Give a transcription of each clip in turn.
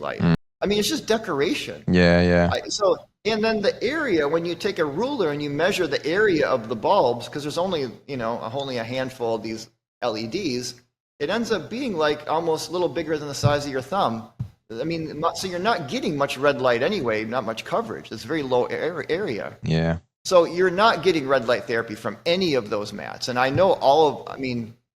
light. Mm. I mean, it's just decoration. Yeah, yeah. And then the area, when you take a ruler and you measure the area of the bulbs, because there's only, only a handful of these LEDs, it ends up being like almost a little bigger than the size of your thumb. I mean, so you're not getting much red light anyway, not much coverage. It's very low area. Yeah. So you're not getting red light therapy from any of those mats. And I know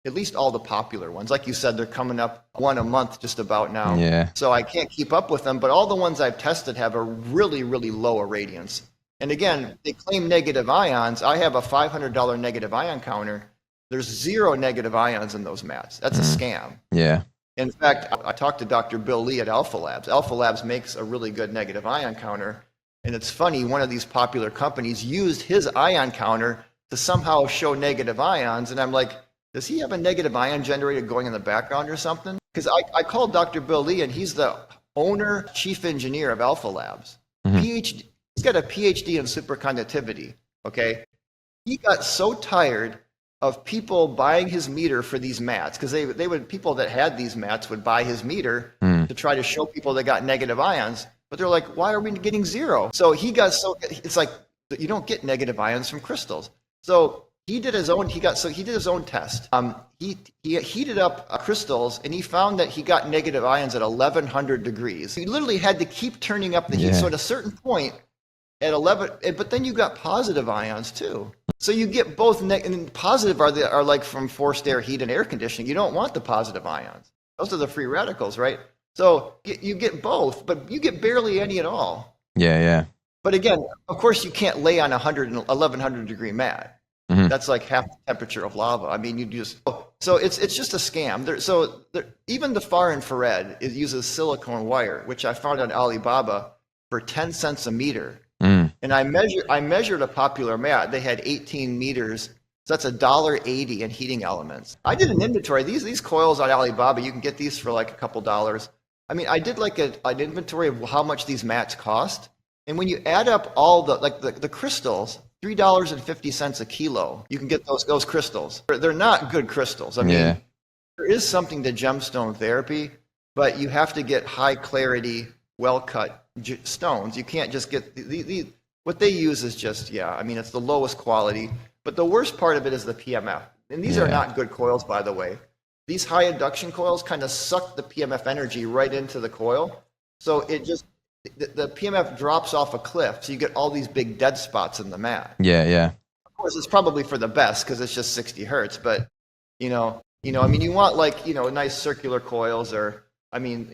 at least all the popular ones. Like you said, they're coming up one a month just about now. Yeah. So I can't keep up with them, but all the ones I've tested have a really, really low irradiance. And again, they claim negative ions. I have a $500 negative ion counter. There's 0 negative ions in those mats. That's a scam. Yeah. In fact, I talked to Dr. Bill Lee at Alpha Labs. Alpha Labs makes a really good negative ion counter. And it's funny, one of these popular companies used his ion counter to somehow show negative ions. And I'm like, does he have a negative ion generator going in the background or something? Because I called Dr. Bill Lee, and he's the owner, chief engineer of Alpha Labs. PhD, he's got a PhD in superconductivity, okay? He got so tired of people buying his meter for these mats, because people that had these mats would buy his meter to try to show people they got negative ions. But they're like, why are we getting 0? So it's like, you don't get negative ions from crystals. So he did his own test. He heated up crystals, and he found that he got negative ions at 1100 degrees. He literally had to keep turning up the heat. So at a certain point at 11, but then you got positive ions too. So you get both and positive are like from forced air, heat, and air conditioning. You don't want the positive ions. Those are the free radicals, right? So you get both, but you get barely any at all. Yeah, yeah. But again, of course, you can't lay on 1100 degree mat. That's like half the temperature of lava. I mean, so it's just a scam. Even the far infrared uses silicone wire, which I found on Alibaba for 10 cents a meter. And I measured a popular mat. They had 18 meters. So that's $1.80 in heating elements. I did an inventory. These coils on Alibaba, you can get these for like a couple dollars. I mean, I did like an inventory of how much these mats cost. And when you add up all the crystals, $3.50 a kilo, you can get those crystals. They're not good crystals. I mean, there is something to gemstone therapy, but you have to get high clarity, well-cut stones. You can't just get what they use is just, I mean, it's the lowest quality. But the worst part of it is the PMF. And these are not good coils, by the way. These high induction coils kind of suck the PMF energy right into the coil. So it just, the PMF drops off a cliff. So you get all these big dead spots in the mat. Yeah, yeah. Of course, it's probably for the best because it's just 60 hertz. But, I mean, you want nice circular coils, or, I mean,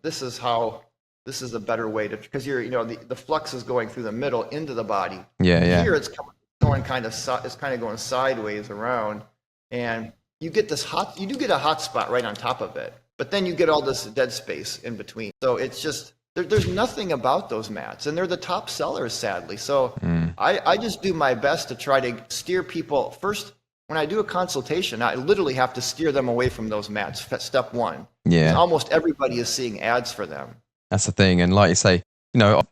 this is a better way to, because the flux is going through the middle into the body. Yeah, yeah. Here it's going it's kind of going sideways around, and you do get a hot spot right on top of it, but then you get all this dead space in between. So it's just, there's nothing about those mats, and they're the top sellers, sadly. So I just do my best to try to steer people. First, when I do a consultation, I literally have to steer them away from those mats. Step one. Yeah. Almost everybody is seeing ads for them. That's the thing. And like you say,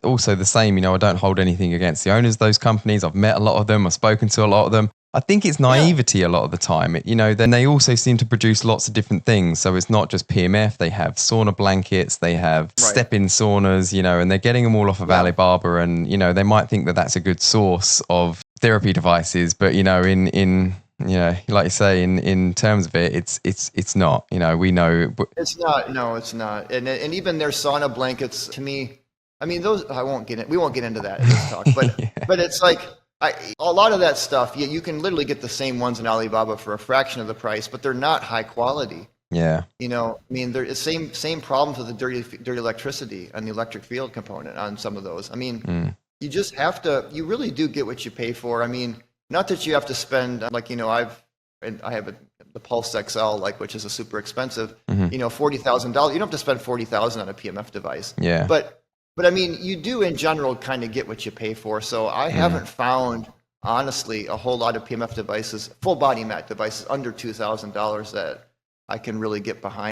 also the same, I don't hold anything against the owners of those companies. I've met a lot of them. I've spoken to a lot of them. I think it's naivety a lot of the time. Then they also seem to produce lots of different things. So it's not just PMF. They have sauna blankets. They have step-in saunas, and they're getting them all off of Alibaba. And, they might think that that's a good source of therapy devices. But, like you say, in terms of it, it's not. We know it's not. No, it's not. And even their sauna blankets, to me, I mean, those we won't get into that in this talk. But but it's like a lot of that stuff. You can literally get the same ones in Alibaba for a fraction of the price, but they're not high quality. Yeah. I mean, there's same problems with the dirty electricity and the electric field component on some of those. I mean, you just have to. You really do get what you pay for. I mean. Not that you have to spend, I have the Pulse XL, which is a super expensive, $40,000. You don't have to spend $40,000 on a PMF device. Yeah. But I mean, you do in general kind of get what you pay for. So I haven't found, honestly, a whole lot of PMF devices, full body mat devices under $2,000 that I can really get behind.